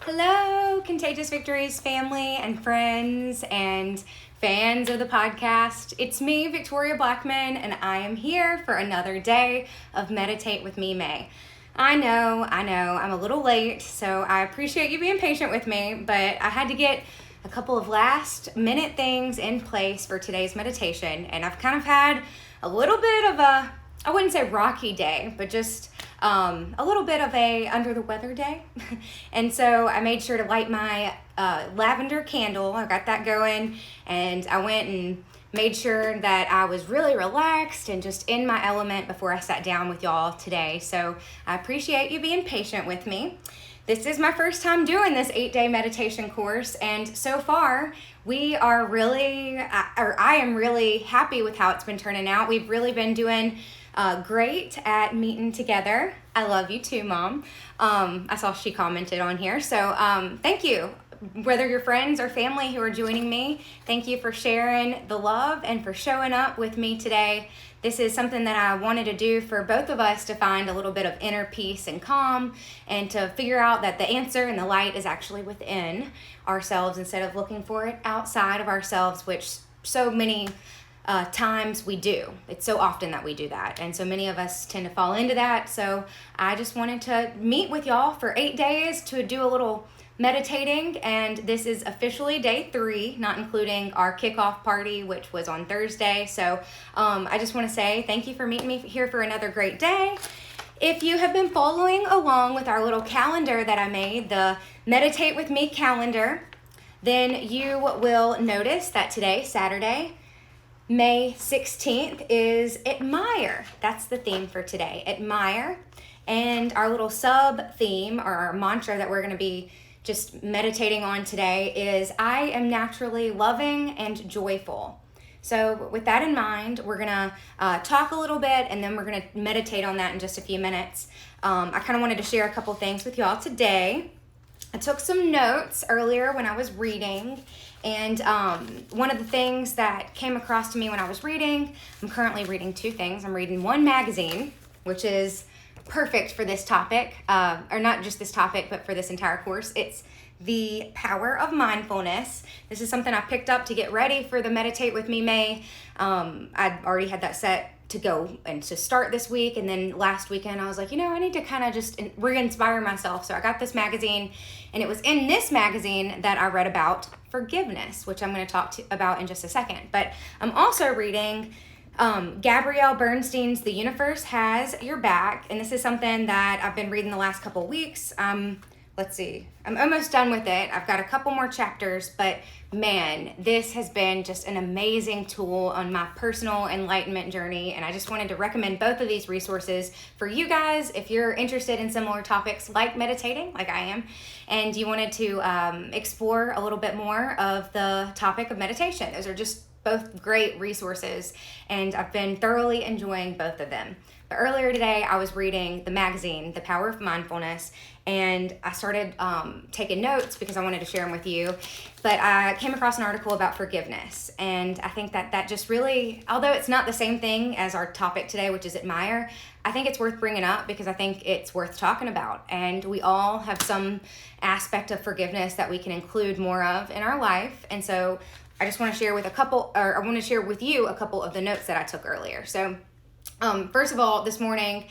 Hello, Contagious Victories family and friends and fans of the podcast. It's me, Victoria Blackmon, and I am here for another day of Meditate with me, May. I know, I'm a little late, so I appreciate you being patient with me, but I had to get a couple of last minute things in place for today's meditation, and I've kind of had a little bit of a, I wouldn't say rocky day, but just a little bit of a under the weather day. And so I made sure to light my lavender candle. I got that going, and I went and made sure that I was really relaxed and just in my element before I sat down with y'all today. So I appreciate you being patient with me. This is my first time doing this 8-day meditation course, and so far we are really, I am really happy with how it's been turning out. We've really been doing great at meeting together. I love you too, Mom. I saw she commented on here, so thank you. Whether you're friends or family who are joining me, thank you for sharing the love and for showing up with me today. This is something that I wanted to do for both of us to find a little bit of inner peace and calm, and to figure out that the answer and the light is actually within ourselves instead of looking for it outside of ourselves, which so many times we do. It's so often that we do that, and so many of us tend to fall into that. So I just wanted to meet with y'all for 8 days to do a little meditating, and this is officially day 3, not including our kickoff party, which was on Thursday. So I just want to say thank you for meeting me here for another great day. If you have been following along with our little calendar that I made, the Meditate With Me calendar, then you will notice that today, Saturday, May 16th, is Admire. That's the theme for today, Admire. And our little sub-theme, or our mantra that we're going to be just meditating on today, is I am naturally loving and joyful. So with that in mind, we're going to talk a little bit, and then we're going to meditate on that in just a few minutes. I kind of wanted to share a couple things with y'all today. I took some notes earlier when I was reading, and one of the things that came across to me when I was reading, I'm currently reading 2 things. I'm reading one magazine, which is perfect for this topic, or not just this topic, but for this entire course. It's The Power of Mindfulness. This is something I picked up to get ready for the Meditate With Me May. I'd already had that set to go and to start this week, and then last weekend I was like, I need to kind of just re-inspire myself. So I got this magazine, and it was in this magazine that I read about forgiveness, which I'm going to talk about in just a second. But I'm also reading Gabrielle Bernstein's The Universe Has Your Back, and this is something that I've been reading the last couple weeks. Let's see, I'm almost done with it. I've got a couple more chapters, but man, this has been just an amazing tool on my personal enlightenment journey, and I just wanted to recommend both of these resources for you guys if you're interested in similar topics like meditating, like I am, and you wanted to explore a little bit more of the topic of meditation. Those are just both great resources, and I've been thoroughly enjoying both of them. But earlier today, I was reading the magazine, The Power of Mindfulness, and I started taking notes because I wanted to share them with you. But I came across an article about forgiveness, and I think that just really, although it's not the same thing as our topic today, which is admire, I think it's worth bringing up because I think it's worth talking about. And we all have some aspect of forgiveness that we can include more of in our life. And so I just want to share with you a couple of the notes that I took earlier. So first of all, this morning,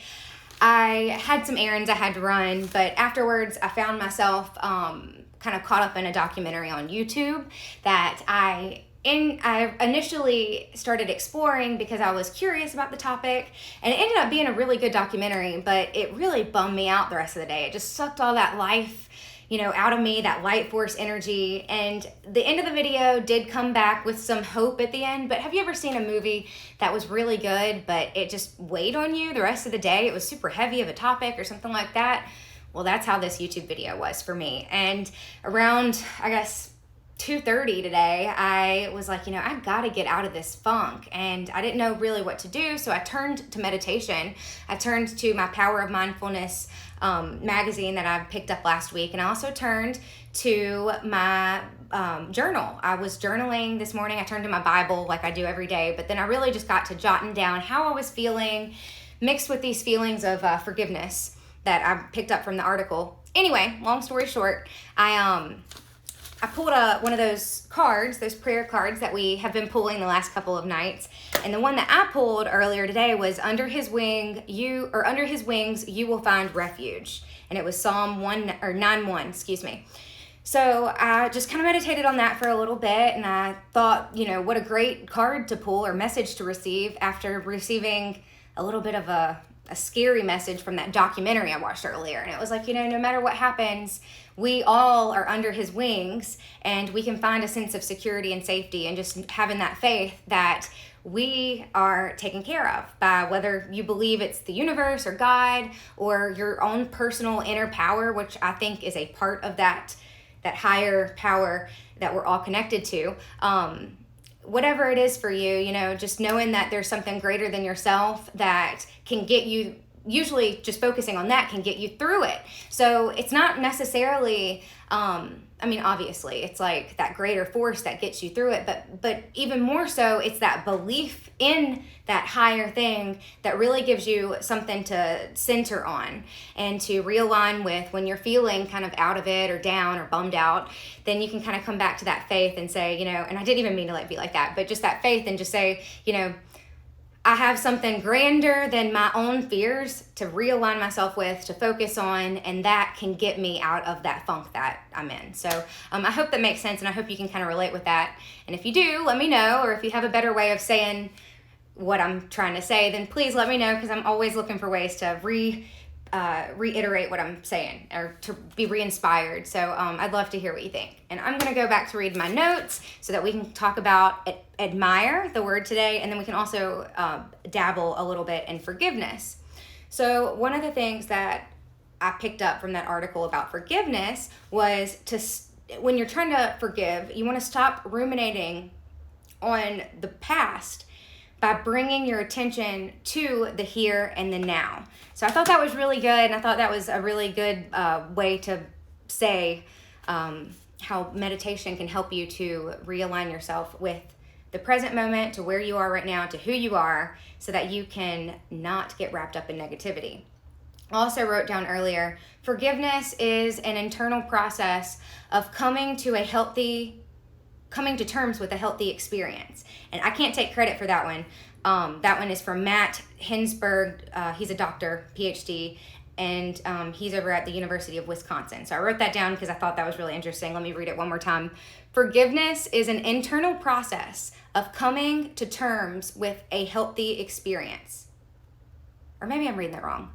I had some errands I had to run, but afterwards I found myself kind of caught up in a documentary on YouTube that I initially started exploring because I was curious about the topic, and it ended up being a really good documentary, but it really bummed me out the rest of the day. It just sucked all that life out of me, that light force energy. And the end of the video did come back with some hope at the end. But have you ever seen a movie that was really good, but it just weighed on you the rest of the day? It was super heavy of a topic or something like that. Well, that's how this YouTube video was for me. And around, 2:30 today, I was like, I've got to get out of this funk, and I didn't know really what to do, so I turned to meditation. I turned to my Power of Mindfulness magazine that I picked up last week, and I also turned to my journal. I was journaling this morning. I turned to my Bible like I do every day, but then I really just got to jotting down how I was feeling, mixed with these feelings of forgiveness that I picked up from the article. Anyway, long story short, I pulled one of those cards, those prayer cards that we have been pulling the last couple of nights. And the one that I pulled earlier today was under his wings you will find refuge. And it was Psalm 9:1, excuse me. So I just kind of meditated on that for a little bit, and I thought, what a great card to pull or message to receive after receiving a little bit of a scary message from that documentary I watched earlier. And it was like, no matter what happens, we all are under his wings, and we can find a sense of security and safety, and just having that faith that we are taken care of by, whether you believe it's the universe or God or your own personal inner power, which I think is a part of that higher power that we're all connected to. Whatever it is for you, just knowing that there's something greater than yourself that can get you, usually just focusing on that can get you through it. So it's not necessarily, obviously it's like that greater force that gets you through it, but even more so, it's that belief in that higher thing that really gives you something to center on and to realign with when you're feeling kind of out of it or down or bummed out. Then you can kind of come back to that faith and say, and I didn't even mean to be like that, but just that faith, and just say, I have something grander than my own fears to realign myself with, to focus on, and that can get me out of that funk that I'm in. So I hope that makes sense, and I hope you can kind of relate with that. And if you do, let me know, or if you have a better way of saying what I'm trying to say, then please let me know, because I'm always looking for ways to reiterate what I'm saying, or to be re-inspired. So I'd love to hear what you think. And I'm going to go back to read my notes so that we can talk about admire, the word today, and then we can also dabble a little bit in forgiveness. So one of the things that I picked up from that article about forgiveness was when you're trying to forgive, you want to stop ruminating on the past by bringing your attention to the here and the now. So I thought that was really good, and I thought that was a really good way to say how meditation can help you to realign yourself with the present moment, to where you are right now, to who you are, so that you can not get wrapped up in negativity. I also wrote down earlier, forgiveness is an internal process of coming to terms with a healthy experience. And I can't take credit for that one. That one is from Matt Hinsberg. He's a doctor, PhD, and he's over at the University of Wisconsin. So I wrote that down because I thought that was really interesting. Let me read it one more time. Forgiveness is an internal process of coming to terms with a healthy experience. Or maybe I'm reading that wrong.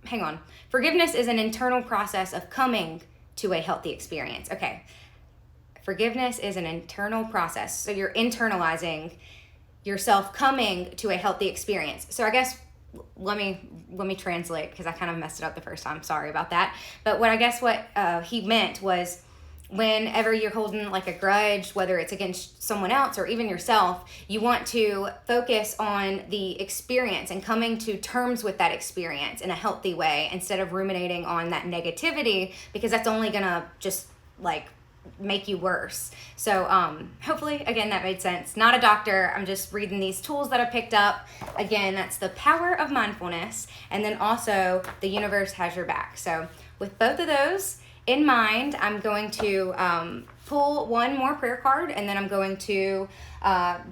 Hang on. Forgiveness is an internal process of coming to a healthy experience. Okay. Forgiveness is an internal process. So you're internalizing yourself coming to a healthy experience. So I guess let me translate, because I kind of messed it up the first time. Sorry about that. But what he meant was, whenever you're holding like a grudge, whether it's against someone else or even yourself, you want to focus on the experience and coming to terms with that experience in a healthy way, instead of ruminating on that negativity, because that's only gonna just make you worse. So hopefully, again, that made sense. Not a doctor. I'm just reading these tools that I picked up. Again, that's the power of mindfulness, and then also the universe has your back. So with both of those in mind, I'm going to pull one more prayer card, and then I'm going to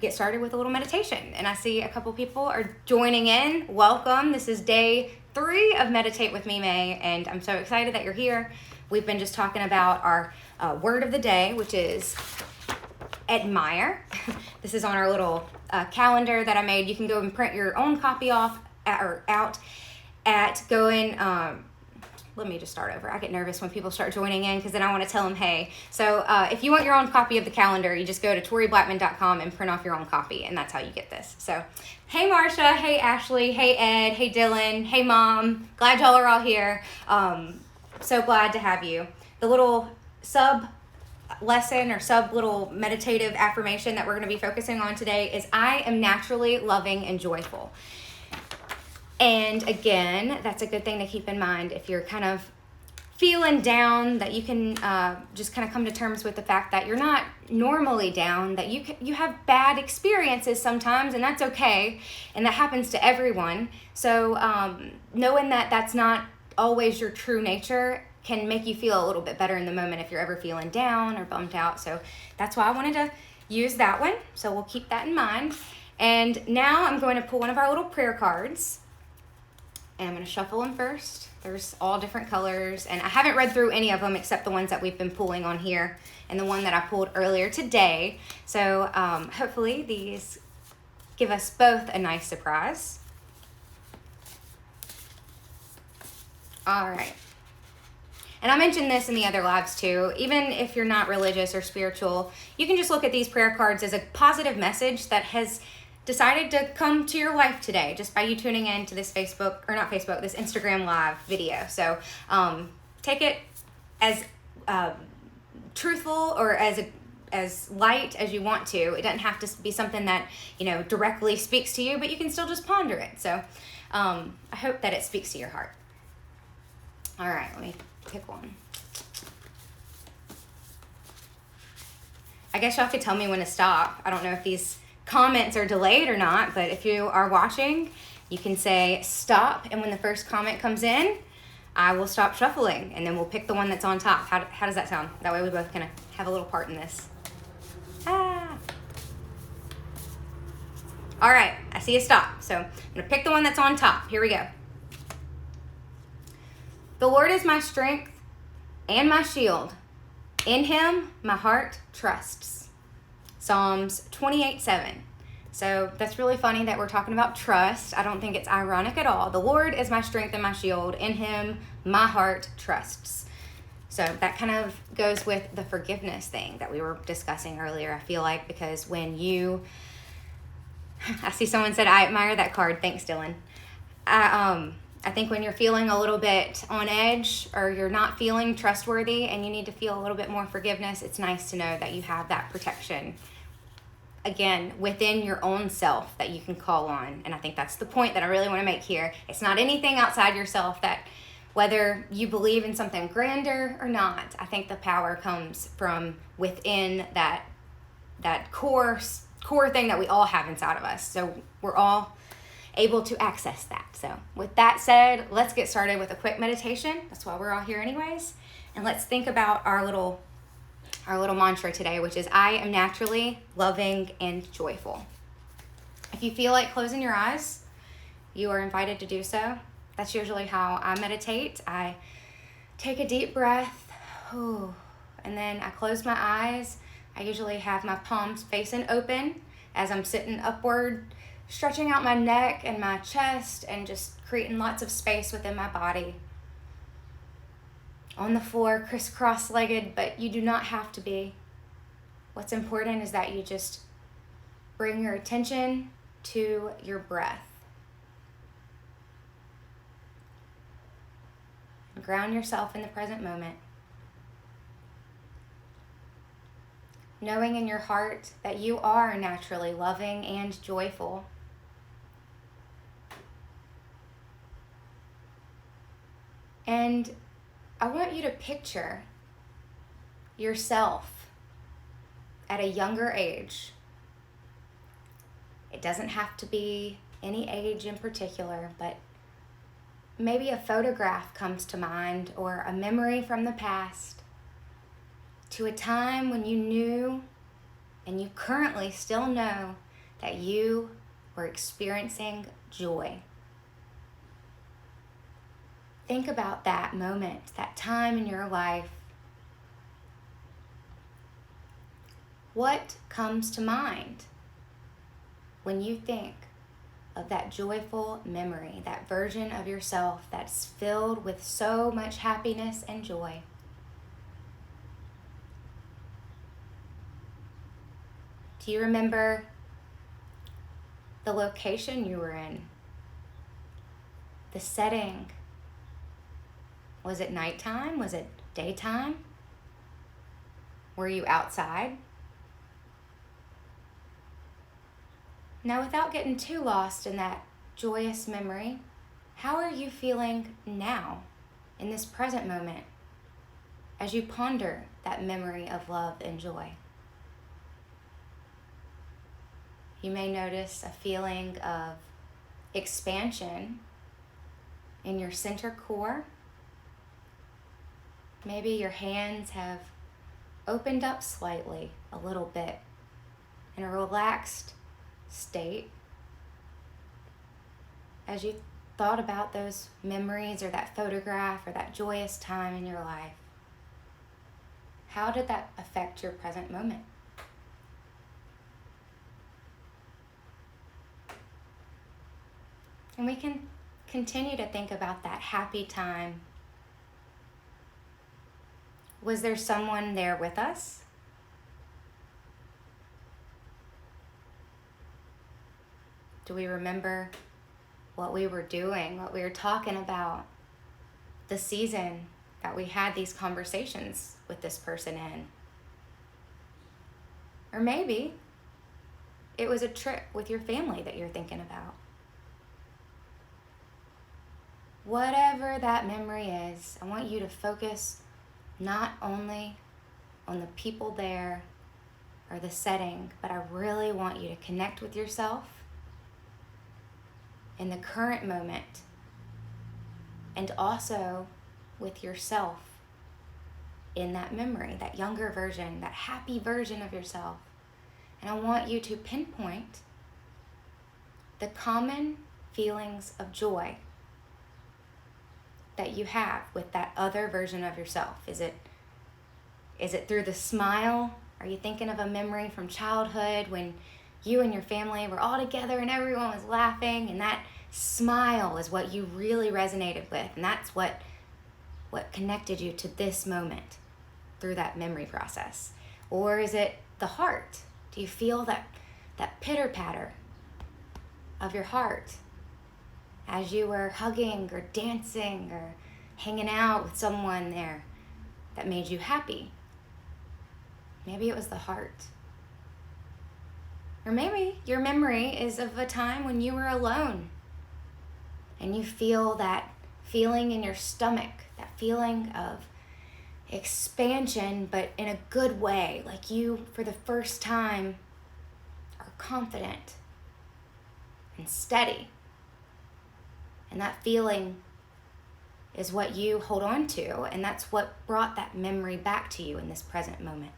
get started with a little meditation. And I see a couple people are joining in. Welcome. This is day 3 of Meditate with me, May, and I'm so excited that you're here. We've been just talking about our word of the day, which is admire. This is on our little calendar that I made. You can go and print your own copy out at going. Let me just start over. I get nervous when people start joining in, because then I want to tell them, hey. So if you want your own copy of the calendar, you just go to toriblackman.com and print off your own copy, and that's how you get this. So, hey Marsha, hey Ashley, hey Ed, hey Dylan, hey Mom. Glad y'all are all here. So glad to have you. The little sub lesson or sub little meditative affirmation that we're going to be focusing on today is, I am naturally loving and joyful. And again, that's a good thing to keep in mind if you're kind of feeling down, that you can just kind of come to terms with the fact that you're not normally down, that you have bad experiences sometimes, and that's okay, and that happens to everyone. So knowing that that's not always your true nature can make you feel a little bit better in the moment if you're ever feeling down or bummed out. So that's why I wanted to use that one. So we'll keep that in mind. And now I'm going to pull one of our little prayer cards. And I'm going to shuffle them first. There's all different colors. And I haven't read through any of them except the ones that we've been pulling on here and the one that I pulled earlier today. So hopefully these give us both a nice surprise. All right. And I mentioned this in the other lives too. Even if you're not religious or spiritual, you can just look at these prayer cards as a positive message that has decided to come to your life today just by you tuning in to this this Instagram live video. So take it as truthful or as light as you want to. It doesn't have to be something that, directly speaks to you, but you can still just ponder it. So I hope that it speaks to your heart. All right, let me pick one. I guess y'all could tell me when to stop. I don't know if these comments are delayed or not, but if you are watching, you can say stop, and when the first comment comes in, I will stop shuffling, and then we'll pick the one that's on top. How does that sound? That way we both kind of have a little part in this. All right, I see a stop, so I'm going to pick the one that's on top. Here we go. The Lord is my strength and my shield. In him my heart trusts. Psalms 28:7. So that's really funny that we're talking about trust. I don't think it's ironic at all. The Lord is my strength and my shield. In him my heart trusts. So that kind of goes with the forgiveness thing that we were discussing earlier, I feel like, because when I see someone said, I admire that card. Thanks, Dylan. I think when you're feeling a little bit on edge or you're not feeling trustworthy and you need to feel a little bit more forgiveness, it's nice to know that you have that protection, again, within your own self that you can call on. And I think that's the point that I really want to make here. It's not anything outside yourself that, whether you believe in something grander or not, I think the power comes from within that core thing that we all have inside of us. So we're all able to access that. So with that said, let's get started with a quick meditation. That's why we're all here anyways. And let's think about our little mantra today, which is I am naturally loving and joyful. If you feel like closing your eyes, you are invited to do so. That's usually how I meditate. I take a deep breath, and then I close my eyes. I usually have my palms facing open as I'm sitting upward, stretching out my neck and my chest and just creating lots of space within my body. On the floor, crisscross-legged, but you do not have to be. What's important is that you just bring your attention to your breath. Ground yourself in the present moment. Knowing in your heart that you are naturally loving and joyful. And I want you to picture yourself at a younger age. It doesn't have to be any age in particular, but maybe a photograph comes to mind or a memory from the past to a time when you knew and you currently still know that you were experiencing joy. Think about that moment, that time in your life. What comes to mind when you think of that joyful memory, that version of yourself that's filled with so much happiness and joy? Do you remember the location you were in? The setting? Was it nighttime? Was it daytime? Were you outside? Now, without getting too lost in that joyous memory, how are you feeling now, in this present moment, as you ponder that memory of love and joy? You may notice a feeling of expansion in your center core. Maybe your hands have opened up slightly, a little bit, in a relaxed state as you thought about those memories or that photograph or that joyous time in your life. How did that affect your present moment? And we can continue to think about that happy time. Was there someone there with us? Do we remember what we were doing, what we were talking about, the season that we had these conversations with this person in? Or maybe it was a trip with your family that you're thinking about. Whatever that memory is, I want you to focus not only on the people there or the setting, but I really want you to connect with yourself in the current moment and also with yourself in that memory, that younger version, that happy version of yourself. And I want you to pinpoint the common feelings of joy that you have with that other version of yourself. Is it through the smile? Are you thinking of a memory from childhood when you and your family were all together and everyone was laughing, and that smile is what you really resonated with, and that's what connected you to this moment through that memory process? Or is it the heart? Do you feel that pitter-patter of your heart as you were hugging or dancing or hanging out with someone there that made you happy? Maybe it was the heart. Or maybe your memory is of a time when you were alone and you feel that feeling in your stomach, that feeling of expansion, but in a good way, like you, for the first time, are confident and steady. And that feeling is what you hold on to, and that's what brought that memory back to you in this present moment.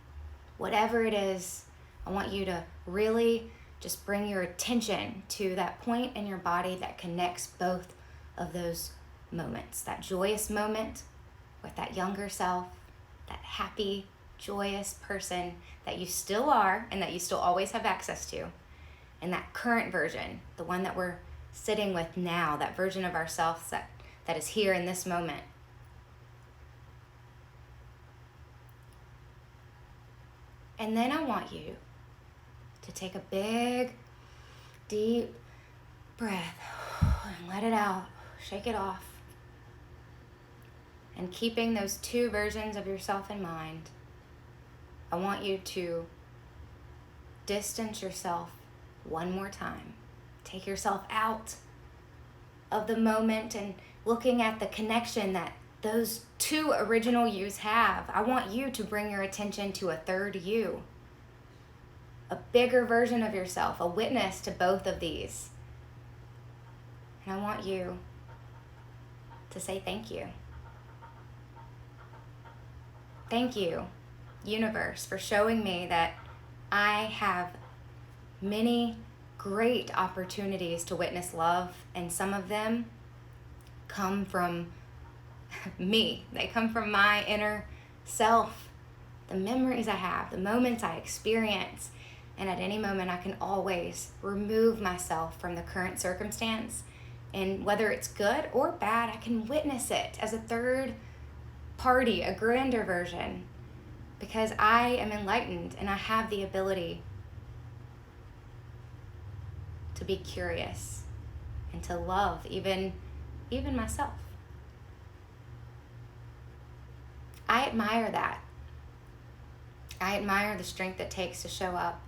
Whatever it is, I want you to really just bring your attention to that point in your body that connects both of those moments. That joyous moment with that younger self, that happy, joyous person that you still are and that you still always have access to, and that current version, the one that we're sitting with now, that version of ourselves that is here in this moment. And then I want you to take a big, deep breath and let it out, shake it off. And keeping those two versions of yourself in mind, I want you to distance yourself one more time. Take yourself out of the moment and looking at the connection that those two original yous have. I want you to bring your attention to a third you, a bigger version of yourself, a witness to both of these. And I want you to say thank you. Thank you, universe, for showing me that I have many great opportunities to witness love, and some of them come from me. They come from my inner self, the memories I have, the moments I experience, and at any moment I can always remove myself from the current circumstance, and whether it's good or bad, I can witness it as a third party, a grander version, because I am enlightened and I have the ability to be curious and to love even myself. I admire that. I admire the strength it takes to show up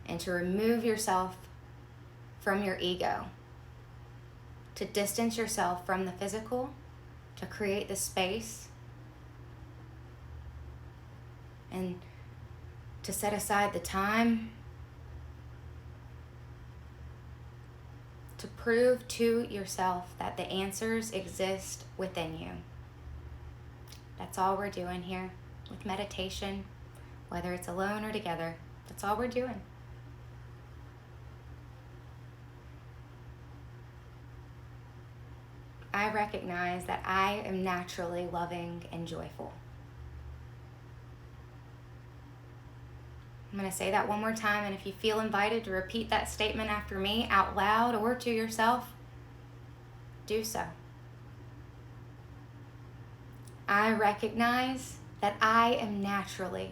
and to remove yourself from your ego, to distance yourself from the physical, to create the space, and to set aside the time to prove to yourself that the answers exist within you. That's That's all we're doing here with meditation, whether it's alone or together. That's all we're doing. I recognize that I am naturally loving and joyful. I'm going to say that one more time, and if you feel invited to repeat that statement after me out loud or to yourself, do so. I recognize that I am naturally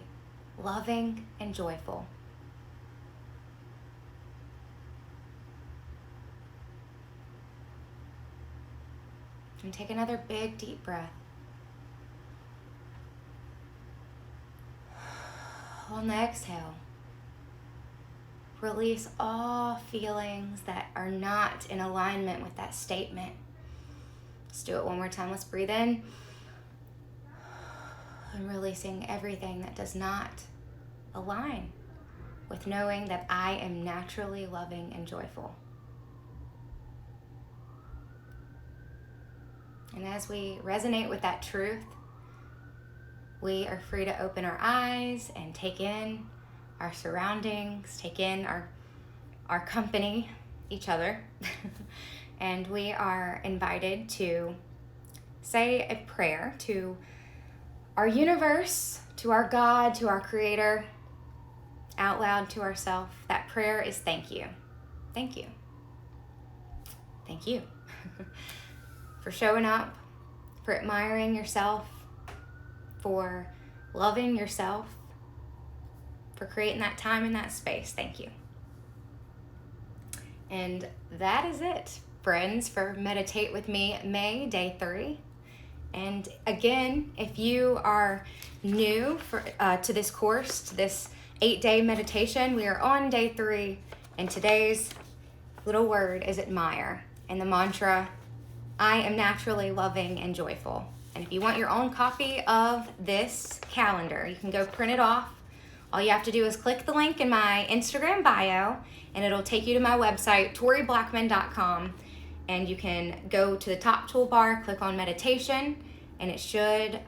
loving and joyful. And take another big, deep breath. On the exhale, release all feelings that are not in alignment with that statement. Let's do it one more time. Let's breathe in. And releasing everything that does not align with knowing that I am naturally loving and joyful. And as we resonate with that truth, we are free to open our eyes and take in our surroundings, take in our company, each other. And we are invited to say a prayer to our universe, to our God, to our Creator, out loud to ourselves. That prayer is thank you. Thank you. Thank you for showing up, for admiring yourself, for loving yourself, for creating that time and that space. Thank you. And that is it, friends, for Meditate With Me May, day 3. And again, if you are new to this course, to this 8-day meditation, we are on day 3, and today's little word is admire, and the mantra, I am naturally loving and joyful. And if you want your own copy of this calendar, you can go print it off. All you have to do is click the link in my Instagram bio, and it'll take you to my website, toriblackmon.com. And you can go to the top toolbar, click on meditation, and it should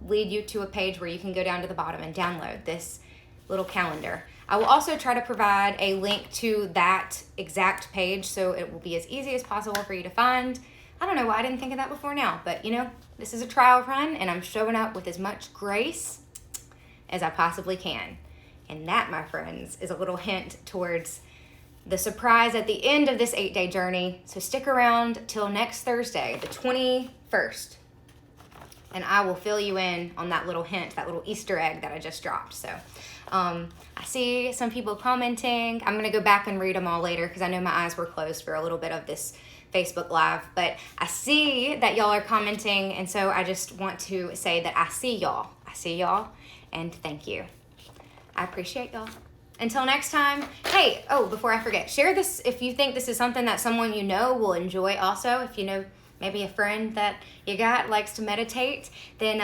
lead you to a page where you can go down to the bottom and download this little calendar. I will also try to provide a link to that exact page so it will be as easy as possible for you to find. I don't know why I didn't think of that before now, but this is a trial run, and I'm showing up with as much grace as I possibly can. And that, my friends, is a little hint towards the surprise at the end of this 8-day journey. So stick around till next Thursday, the 21st, and I will fill you in on that little hint, that little Easter egg that I just dropped. So I see some people commenting. I'm going to go back and read them all later because I know my eyes were closed for a little bit of this Facebook Live. But I see that y'all are commenting, and so I just want to say that I see y'all. I see y'all, and thank you. I appreciate y'all. Until next time, hey, before I forget, share this if you think this is something that someone you know will enjoy also. If you know maybe a friend that you got likes to meditate, then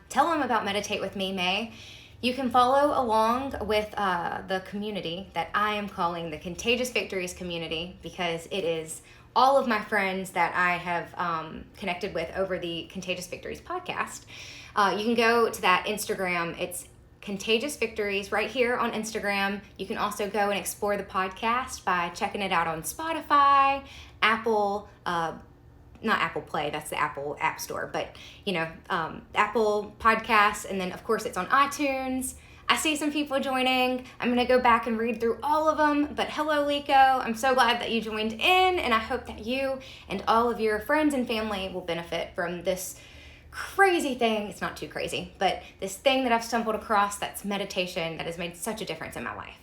tell them about Meditate With Me May. You can follow along with the community that I am calling the Contagious Victories community, because it is all of my friends that I have connected with over the Contagious Victories podcast. You can go to that Instagram. It's Contagious Victories right here on Instagram. You can also go and explore the podcast by checking it out on Spotify, Apple, not Apple Play, that's the Apple App Store, but Apple Podcasts, and then of course it's on iTunes. I see some people joining. I'm gonna go back and read through all of them, but hello, Lico. I'm so glad that you joined in, and I hope that you and all of your friends and family will benefit from this crazy thing. It's not too crazy, but this thing that I've stumbled across that's meditation that has made such a difference in my life.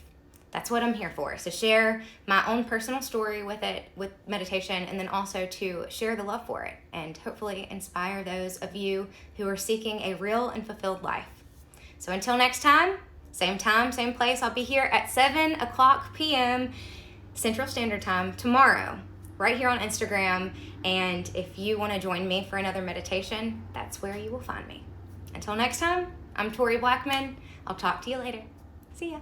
That's what I'm here for. So share my own personal story with it, with meditation, and then also to share the love for it and hopefully inspire those of you who are seeking a real and fulfilled life. So until next time, same place, I'll be here at 7:00 p.m. Central Standard Time tomorrow, right here on Instagram. And if you want to join me for another meditation, that's where you will find me. Until next time, I'm Tori Blackmon. I'll talk to you later. See ya.